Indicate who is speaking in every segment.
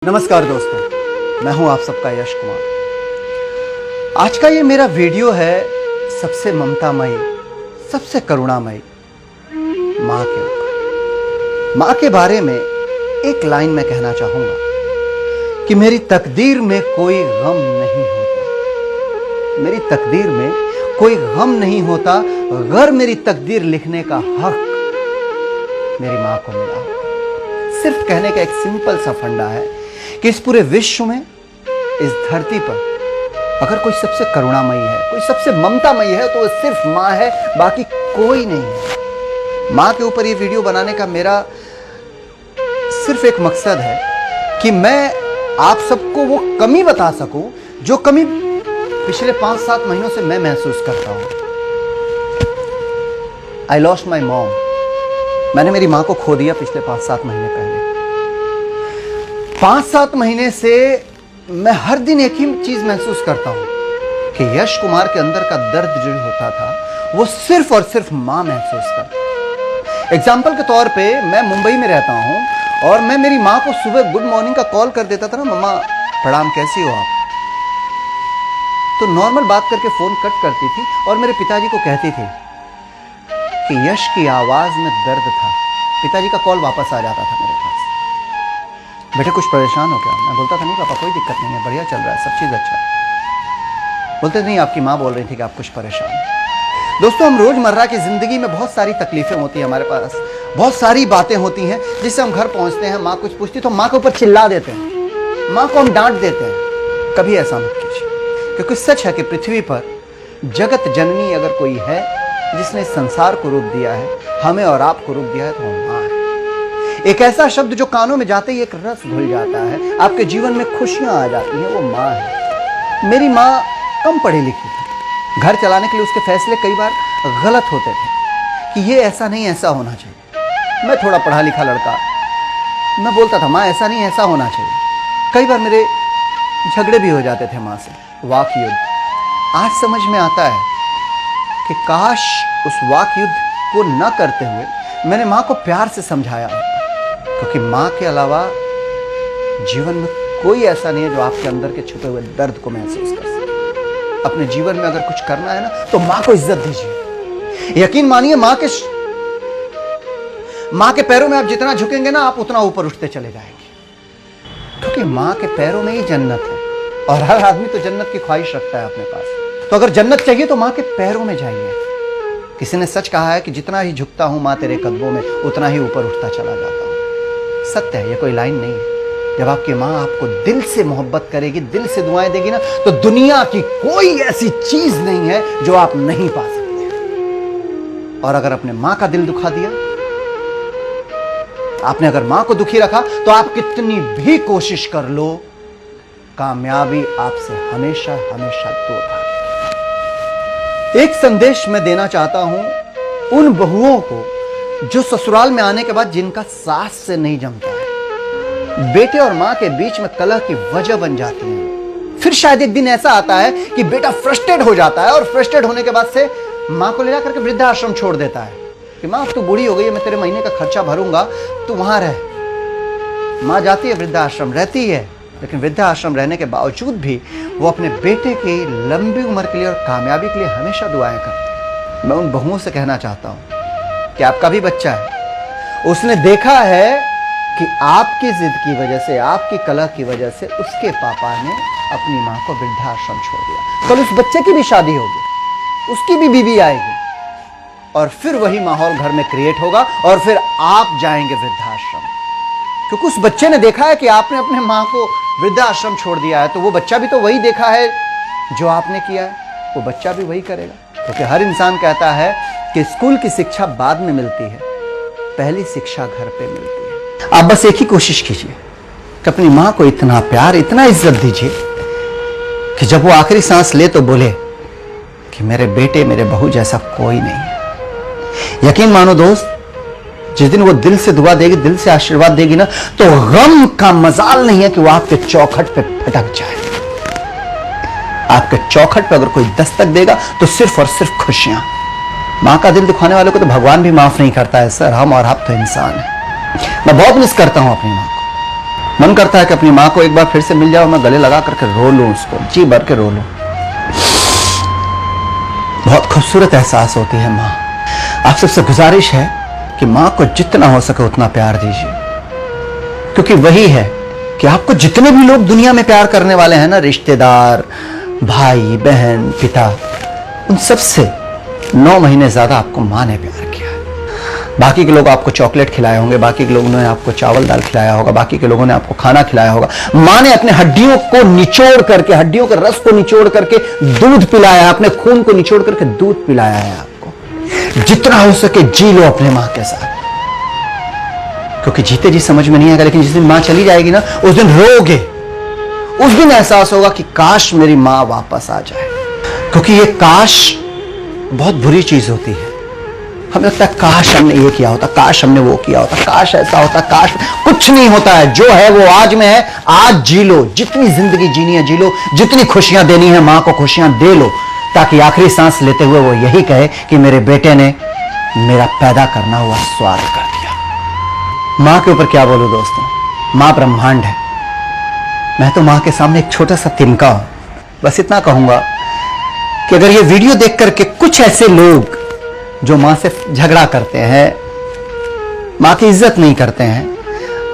Speaker 1: नमस्कार दोस्तों, मैं हूं आप सबका यश कुमार। आज का ये मेरा वीडियो है सबसे ममतामयी, सबसे करुणामयी माँ के ऊपर। माँ के बारे में एक लाइन मैं कहना चाहूंगा कि मेरी तकदीर में कोई गम नहीं होता। मेरी तकदीर में कोई गम नहीं होता अगर मेरी तकदीर लिखने का हक मेरी माँ को मिला होता। सिर्फ कहने का एक सिंपल सा फंडा है कि इस पूरे विश्व में, इस धरती पर अगर कोई सबसे करुणामयी है, कोई सबसे ममतामयी है, तो वो सिर्फ माँ है, बाकी कोई नहीं है। माँ के ऊपर ये वीडियो बनाने का मेरा सिर्फ एक मकसद है कि मैं आप सबको वो कमी बता सकूं जो कमी पिछले 5-7 महीनों से मैं महसूस करता हूं। I lost my mom. मैंने मेरी माँ को खो दिया पिछले 5-7 महीने पहले। 5-7 महीने से मैं हर दिन एक ही चीज महसूस करता हूं कि यश कुमार के अंदर का दर्द जो होता था वो सिर्फ और सिर्फ मां महसूस करता। एग्जाम्पल के तौर पे मैं मुंबई में रहता हूं और मैं मेरी मां को सुबह गुड मॉर्निंग का कॉल कर देता था ना, मम्मा प्रणाम, कैसी हो आप? तो नॉर्मल बात करके फोन कट करती थी और मेरे पिताजी को कहती थी कि यश की आवाज में दर्द था। पिताजी का कॉल वापस आ जाता था मेरे पास, बेटे कुछ परेशान हो क्या? मैं बोलता था नहीं पापा, कोई दिक्कत नहीं है, बढ़िया चल रहा है, सब चीज़ अच्छा है। बोलते नहीं, आपकी माँ बोल रही थी कि आप कुछ परेशान हैं। दोस्तों, हम रोज़मर्रा की ज़िंदगी में बहुत सारी तकलीफ़ें होती हैं, हमारे पास बहुत सारी बातें होती हैं जिससे हम घर पहुँचते हैं, माँ कुछ पूछती तो माँ के ऊपर चिल्ला देते हैं, माँ को हम डांट देते हैं। कभी ऐसा मत कीजिए, क्योंकि सच है कि पृथ्वी पर जगत जननी अगर कोई है जिसने संसार को रूप दिया है, हमें और आपको रूप दिया है, तो वो माँ है। एक ऐसा शब्द जो कानों में जाते ही एक रस घुल जाता है, आपके जीवन में खुशियां आ जाती हैं, वो माँ है। मेरी माँ कम पढ़ी लिखी थी, घर चलाने के लिए उसके फैसले कई बार गलत होते थे कि ये ऐसा नहीं ऐसा होना चाहिए। मैं थोड़ा पढ़ा लिखा लड़का, मैं बोलता था माँ ऐसा नहीं ऐसा होना चाहिए। कई बार मेरे झगड़े भी हो जाते थे माँ से, वाक युद्ध। आज समझ में आता है कि काश उस वाक युद्ध को न करते हुए मैंने माँ को प्यार से समझाया, क्योंकि माँ के अलावा जीवन में कोई ऐसा नहीं है जो आपके अंदर के छुपे हुए दर्द को महसूस कर सके। अपने जीवन में अगर कुछ करना है ना, तो माँ को इज्जत दीजिए। यकीन मानिए, माँ के पैरों में आप जितना झुकेंगे ना, आप उतना ऊपर उठते चले जाएंगे, क्योंकि माँ के पैरों में ही जन्नत है। और हर आदमी तो जन्नत की ख्वाहिश रखता है अपने पास, तो अगर जन्नत चाहिए तो माँ के पैरों में जाइए। किसी ने सच कहा है कि जितना ही झुकता हूं माँ तेरे कदमों में, उतना ही ऊपर उठता चला जाता हूं। सत्य है, ये कोई लाइन नहीं है। जब आपकी माँ आपको दिल से मोहब्बत करेगी, दिल से दुआएं देगी ना, तो दुनिया की कोई ऐसी चीज नहीं है जो आप नहीं पा सकते। और अगर अपने माँ का दिल दुखा दिया, आपने अगर माँ को दुखी रखा, तो आप कितनी भी कोशिश कर लो, कामयाबी आपसे हमेशा हमेशा दूर भागेगी। एक संदेश मैं देना चाहता हूं उन बहुओं को जो ससुराल में आने के बाद जिनका सास से नहीं जमता है, बेटे और मां के बीच में कलह की वजह बन जाती है। फिर शायद एक दिन ऐसा आता है कि बेटा फ्रस्ट्रेट हो जाता है और फ्रस्ट्रेट होने के बाद से मां को ले जाकर के वृद्धाश्रम छोड़ देता है कि मां अब तू बूढ़ी हो गई है, मैं तेरे महीने का खर्चा भरूंगा, तू वहां रह। मां जाती है वृद्धाश्रम, रहती है, लेकिन वृद्धाश्रम रहने के बावजूद भी वो अपने बेटे की लंबी उम्र के लिए और कामयाबी के लिए हमेशा दुआएं करती है। मैं उन बहुओं से कहना चाहता हूं कि आपका भी बच्चा है, उसने देखा है कि आपकी जिद की वजह से, आपकी कलह की वजह से उसके पापा ने अपनी मां को वृद्धाश्रम छोड़ दिया। कल उस बच्चे की भी शादी होगी, उसकी भी बीवी आएगी, और फिर वही माहौल घर में क्रिएट होगा और फिर आप जाएंगे वृद्धाश्रम, क्योंकि उस बच्चे ने देखा है कि आपने अपने मां को वृद्धाश्रम छोड़ दिया है। तो वो बच्चा भी तो वही देखा है जो आपने किया है, वो बच्चा भी वही करेगा। क्योंकि हर इंसान कहता है कि स्कूल की शिक्षा बाद में मिलती है, पहली शिक्षा घर पे मिलती है। आप बस एक ही कोशिश कीजिए कि अपनी मां को इतना प्यार, इतना इज्जत दीजिए कि जब वो आखिरी सांस ले तो बोले कि मेरे बेटे, मेरे बहू जैसा कोई नहीं है। यकीन मानो दोस्त, जिस दिन वो दिल से दुआ देगी, दिल से आशीर्वाद देगी ना, तो गम का मजाल नहीं है कि वो आपके चौखट पे फटक जाए। आपके चौखट पे अगर कोई दस्तक देगा तो सिर्फ और सिर्फ खुशियां। मां का दिल दुखाने वालों को तो भगवान भी माफ नहीं करता है सर, हम और आप तो इंसान हैं। मैं बहुत मिस करता हूं अपनी मां को। मन करता है कि अपनी माँ को एक बार फिर से मिल जाओ, मैं गले लगा करके रो लूं, उसको जी भर के रो लूं। बहुत खूबसूरत एहसास होती है माँ। आप सबसे गुजारिश है कि माँ को जितना हो सके उतना प्यार दीजिए, क्योंकि वही है कि आपको जितने भी लोग दुनिया में प्यार करने वाले हैं ना, रिश्तेदार, भाई बहन, पिता, उन सबसे 9 महीने ज्यादा आपको माँ ने प्यार किया है। बाकी के लोग आपको चॉकलेट खिलाए होंगे, बाकी के लोगों ने आपको चावल दाल खिलाया होगा, बाकी के लोगों ने आपको खाना खिलाया होगा। माँ ने अपने हड्डियों को निचोड़ करके, हड्डियों के रस को निचोड़ करके दूध पिलाया, अपने खून को निचोड़ करके दूध पिलाया है आपको। जितना हो सके जी लो अपने माँ के साथ, क्योंकि जीते जी समझ में नहीं आएगा, लेकिन जिस दिन माँ चली जाएगी ना, उस दिन रोगे, उस दिन एहसास होगा कि काश मेरी माँ वापस आ जाए। क्योंकि ये काश बहुत बुरी चीज होती है। हमें लगता है काश हमने ये किया होता, काश हमने वो किया होता, काश ऐसा होता, काश। कुछ नहीं होता है, जो है वो आज में है। आज जी लो, जितनी जिंदगी जीनी है जी लो, जितनी खुशियां देनी है माँ को खुशियां दे लो, ताकि आखिरी सांस लेते हुए वो यही कहे कि मेरे बेटे ने मेरा पैदा करना हुआ स्वार्थ कर दिया। माँ के ऊपर क्या बोलूं दोस्तों, माँ ब्रह्मांड है। मैं तो माँ के सामने एक छोटा सा तिनका हूं। बस इतना कहूंगा कि अगर ये वीडियो देख करके कुछ ऐसे लोग जो माँ से झगड़ा करते हैं, माँ की इज्जत नहीं करते हैं,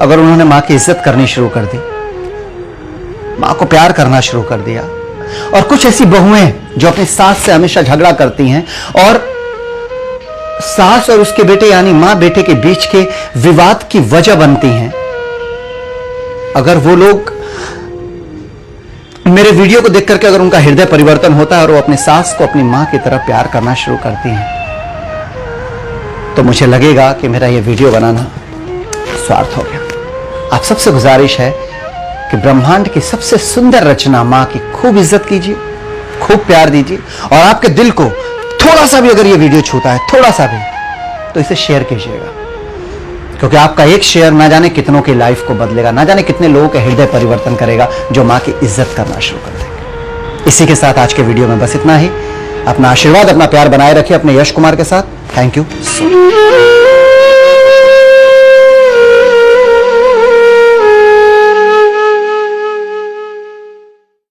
Speaker 1: अगर उन्होंने माँ की इज्जत करनी शुरू कर दी, माँ को प्यार करना शुरू कर दिया, और कुछ ऐसी बहुएं जो अपनी सास से हमेशा झगड़ा करती हैं और सास और उसके बेटे यानी माँ बेटे के बीच के विवाद की वजह बनती हैं, अगर वो लोग मेरे वीडियो को देख करके अगर उनका हृदय परिवर्तन होता है और वो अपनी सास को अपनी मां की तरह प्यार करना शुरू करती हैं, तो मुझे लगेगा कि मेरा ये वीडियो बनाना स्वार्थ हो गया। आप सबसे गुजारिश है कि ब्रह्मांड की सबसे सुंदर रचना मां की खूब इज्जत कीजिए, खूब प्यार दीजिए, और आपके दिल को थोड़ा सा भी अगर ये वीडियो छूता है, थोड़ा सा भी, तो इसे शेयर कीजिएगा, क्योंकि आपका एक शेयर ना जाने कितनों की लाइफ को बदलेगा, ना जाने कितने लोगों के हृदय परिवर्तन करेगा जो मां की इज्जत करना शुरू कर देंगे। इसी के साथ आज के वीडियो में बस इतना ही। अपना आशीर्वाद, अपना प्यार बनाए रखिए अपने यश कुमार के साथ। Thank you so much.